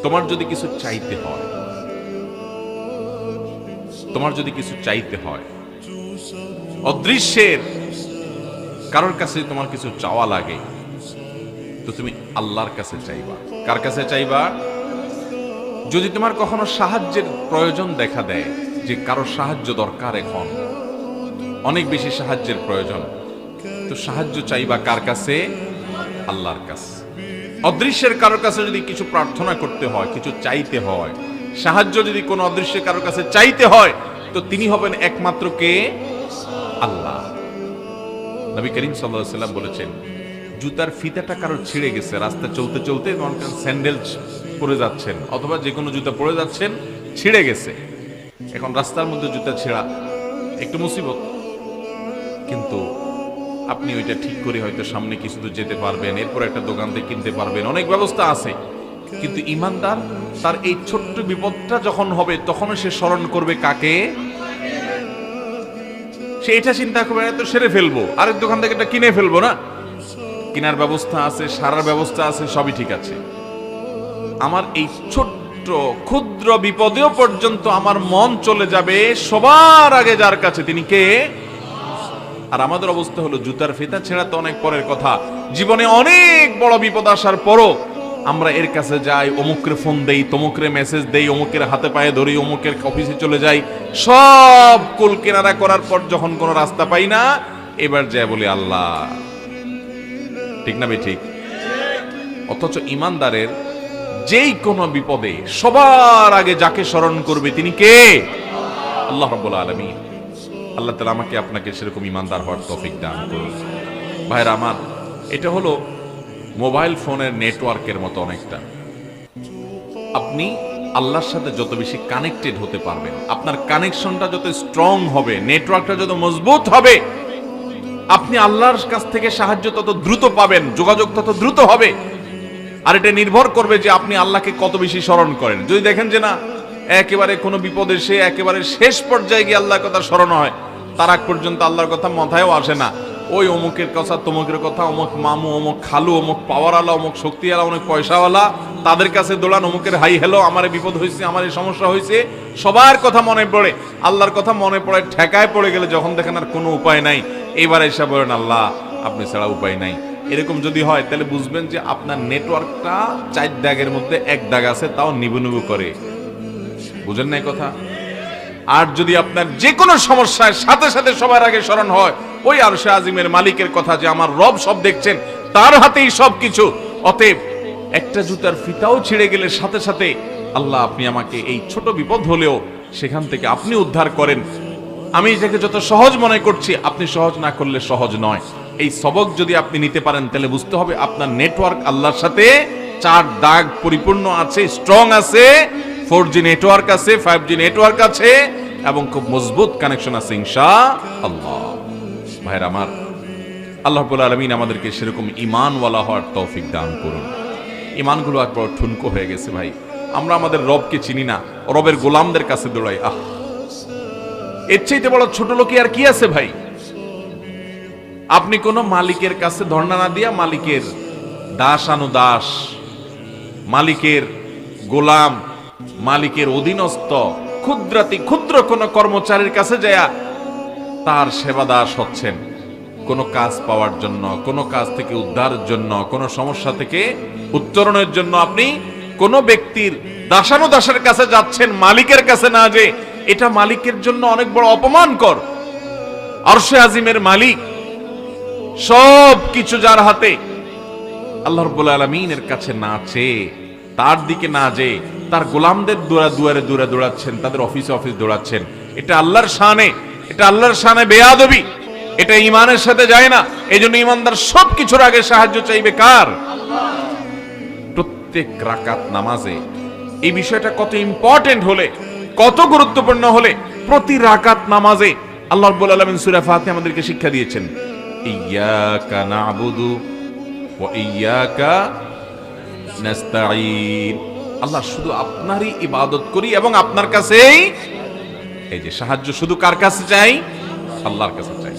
তোমার যদি কিছু চাইতে হয়, তোমার যদি কিছু চাইতে হয়, অদৃশ্যের কারোর কাছে তোমার কিছু চাওয়া লাগে, তো তুমি আল্লাহর কাছে চাইবা। কার কাছে চাইবা? যদি তোমার কখনো সাহায্যের প্রয়োজন দেখা দেয়, যে কারোর সাহায্য দরকার, এখন অনেক বেশি সাহায্যের প্রয়োজন, তো সাহায্য চাইবা কার কাছে? আল্লাহর কাছে। অদৃশ্যের কারোর কাছে যদি কিছু প্রার্থনা করতে হয়, কিছু চাইতে হয়, সাহায্য যদি কোনো অদৃশ্যের কারোর কাছে চাইতে হয়, তো তিনি হবেন একমাত্র কে? আল্লাহ। নবী করিম সাল্লাল্লাহু আলাইহি ওয়াসাল্লাম বলেছেন, জুতার ফিতাটা কারোর ছিঁড়ে গেছে, রাস্তা চলতে চলতে স্যান্ডেল পরে যাচ্ছেন, অথবা যে কোনো জুতা পরে যাচ্ছেন, ছিঁড়ে গেছে। এখন রাস্তার মধ্যে জুতা ছেঁড়া একটু মুসিবত, কিন্তু আপনি ওইটা ঠিক করে হয়তো সামনে কিছু দূর যেতে পারবেন, এরপর একটা দোকান থেকে কিনতে পারবেন, অনেক ব্যবস্থা আছে। কিন্তু ঈমানদার তার এই ছোট্ট বিপদটা যখন হবে, তখন সে স্মরণ করবে কাকে? সে এটা চিন্তা করবে, তো সেরে ফেলবো, আরেক দোকান থেকে এটা কিনে ফেলবো না, কেনার ব্যবস্থা আছে, সারার ব্যবস্থা আছে, সবই ঠিক আছে। আমার এই ছোট্ট ক্ষুদ্র বিপদেও পর্যন্ত আমার মন চলে যাবে সবার আগে যার কাছে, তিনি কে? আর আমাদের অবস্থা হলো, জুতার ফিতা ছেঁড়া তো অনেক পরের কথা, জীবনে অনেক বড় বিপদ আসার পরও আমরা এর কাছে যাই, অমুকরে ফোন দেই, তমুকরে মেসেজ দেই, অমুকের হাতে পায়ে ধরি, অমুকের অফিসে চলে যাই, সব কুল কেনারা করার পর যখন কোনো রাস্তা পাই না, এবার যায় বলি আল্লাহ। ঠিক না ঠিক? অথচ ঈমানদারের যেই কোনো বিপদে সবার আগে যাকে স্মরণ করবে, তিনি কে? আল্লাহ রাব্বুল আলামিন। আল্লাহ তাআলা আমাকে আপনাকে সেরকম ঈমানদার হওয়ার তৌফিক দান করুন। ভাইরা আমার, এটা হলো মোবাইল ফোনের নেটওয়ার্কের মতো অনেকটা। আপনি আল্লাহর সাথে যত বেশি কানেক্টেড হতে পারবেন, আপনার কানেকশনটা যত স্ট্রং হবে, নেটওয়ার্কটা যত মজবুত হবে, আপনি আল্লাহর কাছ থেকে সাহায্য তত দ্রুত পাবেন, যোগাযোগ তত দ্রুত হবে। আর এটা নির্ভর করবে যে আপনি আল্লাহকে কত বেশি স্মরণ করেন। যদি দেখেন যে না, একেবারে কোনো বিপদে সে একেবারে শেষ পর্যায়ে গিয়ে আল্লাহর কথা স্মরণ হয়, তার আগ পর্যন্ত আল্লাহর কথা মাথায়ও আসে না, ওই অমুকের কথা, তমুকের কথা, অমুক মামু, অমুক খালু, অমুক পাওয়ারওয়ালা, অমুক শক্তিওয়ালা, অমুক পয়সাওয়ালা, তাদের কাছে দৌড়ান, অমুকের হাই হ্যালো, আমার বিপদ হয়েছে, আমার এই সমস্যা হয়েছে, সবার কথা মনে পড়ে। আল্লাহর কথা মনে পড়ে, ঠেকায় পড়ে গেলে যখন দেখেন আর কোনো উপায় নাই, এইবার এসে বলেন আল্লাহ আপনি ছাড়া উপায় নাই। এরকম যদি হয়, তাহলে বুঝবেন যে আপনার নেটওয়ার্কটা 4 দাগের মধ্যে 1 দাগ আছে, তাও নিবু নিবু করে। বুঝেন না এই কথা? আর যদি আপনার যে কোনো সমস্যায় সাথে সাথে সবার আগে স্মরণ হয় ওই আরশে আজিমের মালিকের কথা, যে আমার রব সব দেখছেন, তার হাতেই সবকিছু, অতএব একটা জুতার ফিতাও ছিঁড়ে গেলে সাথে সাথে আল্লাহ আপনি আমাকে এই ছোট বিপদ হলেও সেখান থেকে আপনি উদ্ধার করেন। আমি এটাকে যত সহজ মনে করছি, আপনি সহজ না করলে সহজ নয়। এই সবক যদি আপনি নিতে পারেন, তাহলে বুঝতে হবে আপনার নেটওয়ার্ক আল্লাহর সাথে 4 দাগ পরিপূর্ণ আছে, স্ট্রং আছে, 4G নেটওয়ার্ক আছে, 5G নেটওয়ার্ক আছে, এবং খুব মজবুত কানেকশন আছে ইনশাআল্লাহ। ভাইরা আমার, আল্লাহ রাব্বুল আলামিন আমাদেরকে সেরকম ঈমানওয়ালা হওয়ার তৌফিক দান করুন। ঈমানগুলো একবার ঠুনকো হয়ে গেছে ভাই, আমরা আমাদের রবকে চিনি না, রবের গোলামদের কাছে দৌড়াই। এর চাইতে বড় ছোট লোকে আর কি আছে ভাই? আপনি কোন মালিকের কাছে ধর্ণা না দিয়া, মালিকের দাসানুদাস, মালিকের গোলাম, মালিকের অধীনস্থ ক্ষুদ্রাতি ক্ষুদ্র কোন কর্মচারীর কাছে যায়া তার সেবা দাস হচ্ছেন, কোন কাজ পাওয়ার জন্য, কোন কাজ থেকে উদ্ধারের জন্য, কোন সমস্যা থেকে উত্তরণের জন্য আপনি কোন ব্যক্তির দাসানুদাসের কাছে যাচ্ছেন, মালিকের কাছে না, যে এটা মালিকের জন্য অনেক বড় অপমানকর। আরশে আজিমের মালিক, সব কিছু যার হাতে, আল্লাহ রাব্বুল আলামিনের কাছে না চেয়ে, তার দিকে না যেয়ে তার গোলামদের দুয়ারে দৌড়াচ্ছেন, তাদের অফিসে অফিস দৌড়াচ্ছেন, এটা আল্লাহর শানে, এটা আল্লাহর শানে বেয়াদবি, এটা ঈমানের সাথে যায় না। এজন্য ঈমানদার সবকিছুর আগে সাহায্য চাইবে কার? প্রত্যেক রাকাত নামাজে এই বিষয়টা কত ইম্পর্টেন্ট হলে, কত গুরুত্বপূর্ণ হলে, প্রতি রাকাত নামাজে আল্লাহ রাব্বুল আলামিন সূরা ফাতিহা আমাদেরকে শিক্ষা দিয়েছেন, ইয়্যাকা না'বুদু ওয়া ইয়্যাকা নাস্তাঈন। আল্লাহ শুধু আপনারই ইবাদত করি এবং আপনার কাছেই, এই যে সাহায্য শুধু কার কাছে চাই? আল্লাহর কাছে চাই।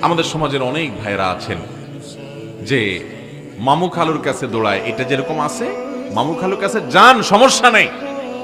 আমাদের সমাজের অনেক ভাইরা আছেন যে মামু খালুর কাছে দৌড়ায়, এটা যেরকম আছে মামু খালুর কাছে যান, সমস্যা নেই,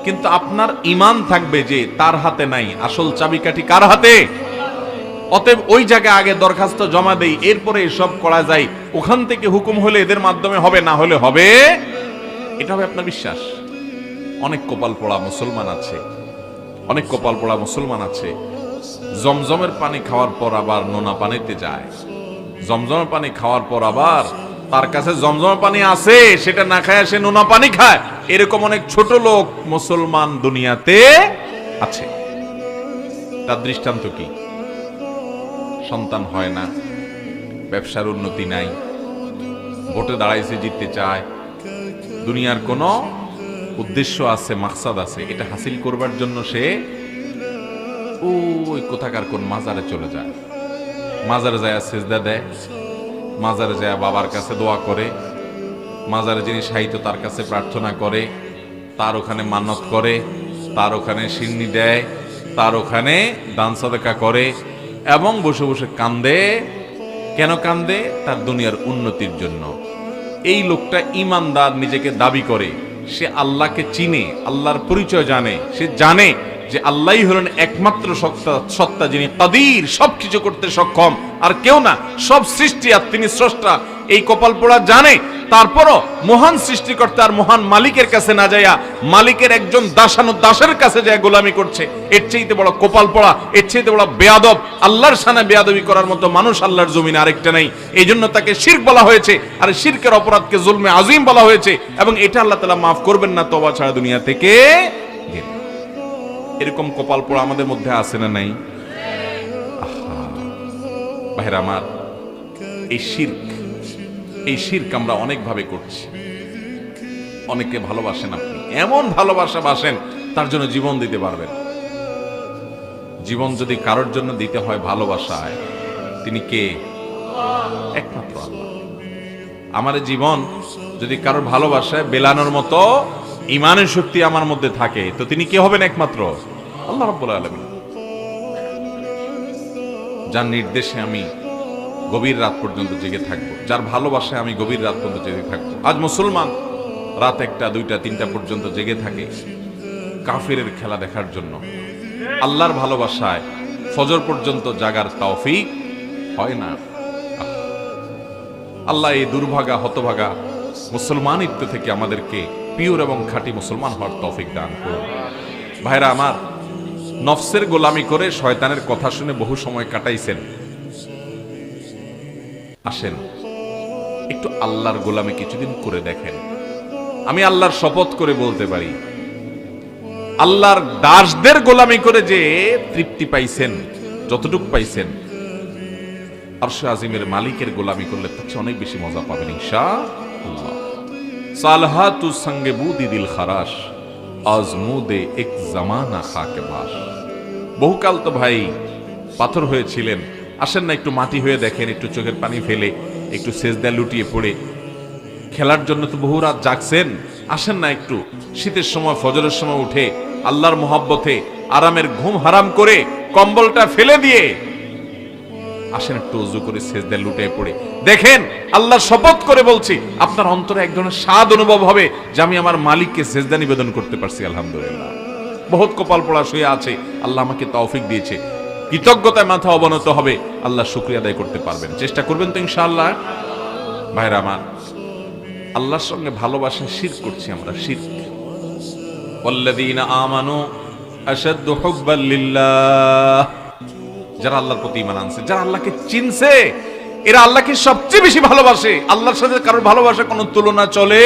কিন্তু আপনার ঈমান থাকবে যে তার হাতে নাই, আসল চাবিকাঠি কার হাতে। অতএব ওই জায়গায় আগে দরখাস্ত জমা দেই, এরপরে এসব করা যায়, ওখান থেকে হুকুম হলে এদের মাধ্যমে হবে, না হলে হবে, এটা হবে আপনার বিশ্বাস। অনেক কপাল পোড়া মুসলমান আছে, অনেক কপাল পোড়া মুসলমান আছে, জমজমের পানি খাওয়ার পর আবার নোনা পানিতে যায়, জমজমের পানি খাওয়ার পর আবার তার কাছে জমজমের পানি আছে, সেটা না খায় সে নোনা পানি খায়। এরকম অনেক ছোট লোক মুসলমান দুনিয়াতে আছে। তার দৃষ্টান্ত কি? সন্তান হয় না, ব্যবসার উন্নতি নাই, ভোটে দাঁড়াইছে, জিততে চায়, দুনিয়ার কোনো উদ্দেশ্য আছে, মাকসাদ আছে, এটা হাসিল করবার জন্য সে ওই কোথাকার কোন মাজারে চলে যায়, মাজারে যায় সেজদা দেয়, মাজারে যায় বাবার কাছে দোয়া করে, মাজারে যিনি সাহিত্য তার কাছে প্রার্থনা করে, তার ওখানে মান্নত করে, তার ওখানে সিন্নি দেয়, তার ওখানে দান সাদাকা করে এবং বসে বসে কান্দে। কেন কান্দে? তার দুনিয়ার উন্নতির জন্য। এই লোকটা ইমানদার নিজেকে দাবি করে, সে আল্লাহকে চিনে, আল্লাহর পরিচয় জানে, সে জানে যে আল্লাহই হলেন একমাত্র সত্তা, যিনি কাদির, সবকিছু করতে সক্ষম, আর কেউ না, সব সৃষ্টি আর তিনি স্রষ্টা। এই কপাল পোড়া জানে, তারপরও মহান সৃষ্টিকর্তা আর মহান মালিকের কাছে না যাইয়া মালিকের একজন দাসের কাছে যায় গোলামি করছে। এর চাইতে বড় কপাল পোড়া, এর চাইতে বড় বেয়াদব, আল্লাহর সামনে বেয়াদবি করার মতো মানুষ আল্লাহর জমিনে আরেকটা নাই। এই জন্য তাকে শিরক বলা হয়েছে, আর শিরকের অপরাধকে জুলমে আযীম বলা হয়েছে, এবং এটা আল্লাহ তাআলা মাফ করবেন না তওবা ছাড়া দুনিয়া থেকে গেলে। এরকম কপাল পোড়া আমাদের মধ্যে আছে না নাই? ভাইরা আমার, এই শিরক আমরা অনেক ভাবে করছি। অনেকে ভালোবাসেন, আপনি এমন ভালোবাসা বাসেন তার জন্য জীবন দিতে পারবেন। জীবন যদি কারোর জন্য দিতে হয় ভালোবাসায়, তিনি কে? একমাত্র আল্লাহ। আমার জীবন যদি কারোর ভালোবাসায় বেলানোর মতো ইমানের শক্তি আমার মধ্যে থাকে, তো তিনি কে হবেন? একমাত্র আল্লাহ রাব্বুল আলামিন। যার নির্দেশে আমি গভীর রাত পর্যন্ত জেগে থাকবো, যার ভালোবাসায় আমি গভীর রাত পর্যন্ত জেগে থাকবো। আজ মুসলমান রাত 1টা 2টা 3টা পর্যন্ত জেগে থাকে কাফিরের খেলা দেখার জন্য। আল্লাহর ভালোবাসায় ফজর পর্যন্ত জাগার তৌফিক হয় না। আল্লাহ এই দুর্ভাগা হতভাগা মুসলমানিত্ব থেকে আমাদেরকে পিওর এবং খাঁটি মুসলমান হওয়ার তৌফিক দান করুন। ভাইরা আমার, নফসের গোলামি করে শয়তানের কথা শুনে বহু সময় কাটাইছেন। আসেন একটু আল্লাহর গোলামি কিছুদিন করে দেখেন। আমি আল্লাহর শপথ করে বলতে পারি, আল্লাহর দাসদের গোলামি করে যে তৃপ্তি পাইছেন, যতটুকু পাইছেন, আরশে আজিমের মালিকের গোলামি করলে তার চেয়ে অনেক বেশি মজা পাবেন ইনশাআল্লাহ। সালহাতু সঙ্গে বুদি দিল খারাস, আজমুদে এক জামানা খাকে বাস। বহুকাল তো ভাই পাথর হয়েছিলেন, আসেন না একটু মাটি হয়ে দেখেন, একটু চোখের পানি ফেলে, একটু সেজদা লুটিয়ে পড়ে। খেলার জন্য তো বহু রাত জাগছেন, আসেন না একটু শীতের সময় ফজরের সময় উঠে আল্লাহর মহব্বতে আরামের ঘুম হারাম করে কম্বলটা ফেলে দিয়ে আসেন একটু ওযু করে সেজদা লুটিয়ে পড়ে দেখেন। আল্লাহর শপথ করে বলছি, আপনার অন্তরে এক ধরনের স্বাদ অনুভব হবে যে আমি আমার মালিককে সেজদা নিবেদন করতে পারছি, আলহামদুলিল্লাহ। বহুত কপাল পোড়া শুয়ে আছে, আল্লাহ আমাকে তৌফিক দিয়েছে, কৃতজ্ঞতায় মাথা অবনত হবে, আল্লাহ শুকরিয়া আদায় করতে পারবেন। চেষ্টা করবেন তো ইনশাআল্লাহ। ভাইরা আমার, আল্লাহর সঙ্গে ভালোবাসা শিরক করছি আমরা, শিরক। ওয়াল্লাযীনা আমানু আশাদ্দু হুব্বাল লিল্লাহ, যারা আল্লাহর প্রতি ঈমান আনছে, যারা আল্লাহকে চিনছে, এরা আল্লাহকে সবচেয়ে বেশি ভালোবাসে। আল্লাহর সাথে কারোর ভালোবাসা কোনো তুলনা চলে,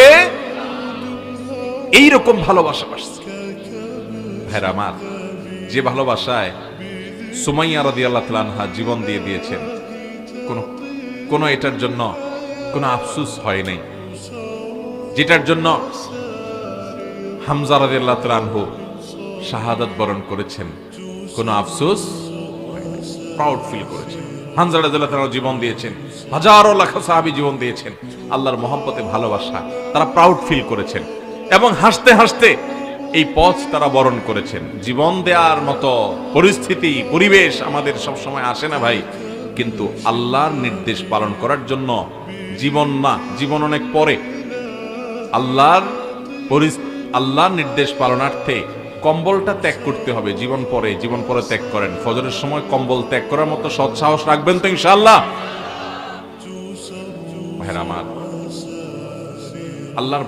এই রকম ভালোবাসা বাসছে। ভাইরা আমার, যে ভালোবাসায় সুমাইয়া রাদিয়াল্লাহু তাআলা আনহা জীবন দিয়ে দিয়েছেন, কোন এটার জন্য কোনো আফসোস হয় নাই, যেটার জন্য হামজা রাদিয়াল্লাহু তাআলা আনহু শাহাদাত বরণ করেছেন, কোনো আফসোস, প্রাউড ফিল করেছেন। হামজা রাদিয়াল্লাহু তাআলা জীবন দিয়েছেন, হাজারো লাখ সাহাবী জীবন দিয়েছেন, আল্লাহর মহব্বতে ভালোবাসা তারা প্রাউড ফিল করেছেন, এবং হাসতে হাসতে এই পথ তারা বরণ করেছেন। জীবন দেওয়ার মতো পরিস্থিতি পরিবেশ আমাদের সব সময় আসে না ভাই, কিন্তু আল্লাহর নির্দেশ পালন করার জন্য জীবন না, জীবন অনেক পরে, আল্লাহর আল্লাহর নির্দেশ পালনার্থে কম্বলটা ত্যাগ করতে হবে। জীবন পরে ত্যাগ করেন। ফজরের সময় কম্বল ত্যাগ করার মতো সৎ সাহস রাখবেন তো ইনশাআল্লাহ? ভাইরা আমার, আল্লাহর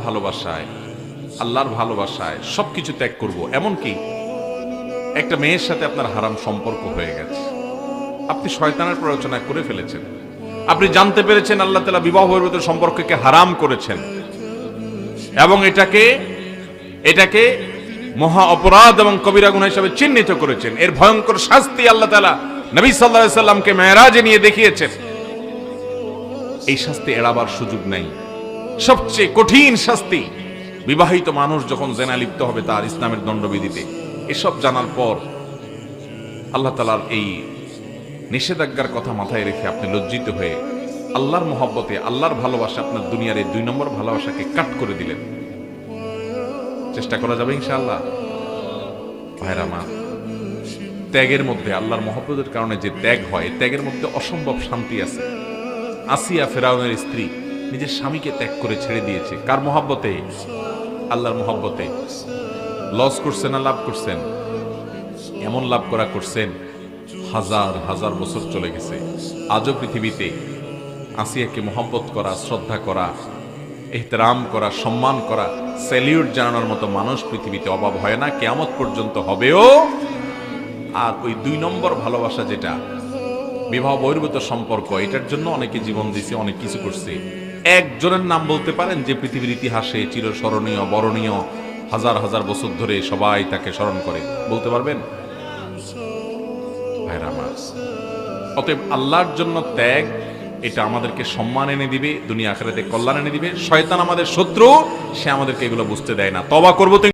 ভালোবাসায় সবকিছু ত্যাগ করব। এমনকি একটা মেয়ের সাথে আপনার হারাম সম্পর্ক হয়ে গেছে, আপনি শয়তানের প্ররোচনা করে ফেলেছেন, আপনি জানতে পেরেছেন আল্লাহ তাআলা বিবাহ বহির্ভূত সম্পর্ককে হারাম করেছেন এবং এটাকে মহা অপরাধ এবং কবিরা গুনাহ হিসেবে চিহ্নিত করেছেন। এর ভয়ঙ্কর শাস্তি আল্লাহ তাআলা নবী সাল্লাল্লাহু আলাইহি সাল্লামকে মেরাজে নিয়ে দেখিয়েছেন। এই শাস্তি এড়াবার সুযোগ নাই। সবচেয়ে কঠিন শাস্তি বিবাহিত মানুষ যখন জেনা লিপ্ত হবে তার ইসলামের দণ্ডবিধিতে। এসব জানার পর আল্লাহ তাআলার এই নিষেধাজ্ঞার কথা মাথায় রেখে আপনি লজ্জিত হয়ে আল্লাহর মহব্বতে, আল্লাহর ভালোবাসা, আপনার দুনিয়ার এই 2 নম্বর ভালোবাসাকে কাট করে দিলেন। চেষ্টা করা যাবে ইনশাআল্লাহ? ভাইরা আমার, ত্যাগের মধ্যে, আল্লাহর মহব্বতের কারণে যে ত্যাগ হয়, ত্যাগের মধ্যে অসম্ভব শান্তি আছে। আসিয়া ফেরাউনের স্ত্রী নিজের স্বামীকে ত্যাগ করে ছেড়ে দিয়েছে। কার মহব্বতে? আল্লাহর মহব্বতে। লস করছেন না লাভ করছেন? এমন লাভ করছেন, হাজার হাজার বছর চলে গেছে। আজও পৃথিবীতে আসিয়াকে মহব্বত করা, শ্রদ্ধা করা, ইহতেরাম করা, সম্মান করা, স্যালিউট জানানোর মতো মানুষ পৃথিবীতে অভাব হয় না, কিয়ামত পর্যন্ত হবেও। আর ওই 2 নম্বর ভালোবাসা, যেটা বিবাহ বহির্ভূত সম্পর্ক, এটার জন্য অনেকে জীবন দিয়েছে, অনেক কিছু করছে। একজনের নাম বলতে পারেন যে পৃথিবীর ইতিহাসে চিরস্মরণীয়, বরণীয়, হাজার হাজার বছর ধরে সবাই তাকে স্মরণ করে? বলতে পারবেন? ভাইরা আমার, অতএব আল্লাহর জন্য ত্যাগ, এটা আমাদেরকে সম্মান এনে দিবে, দুনিয়া আখিরাতে কল্যাণ এনে দিবে। শয়তান আমাদের শত্রু, সে আমাদেরকে এগুলো বুঝতে দেয় না। তওবা করবো তো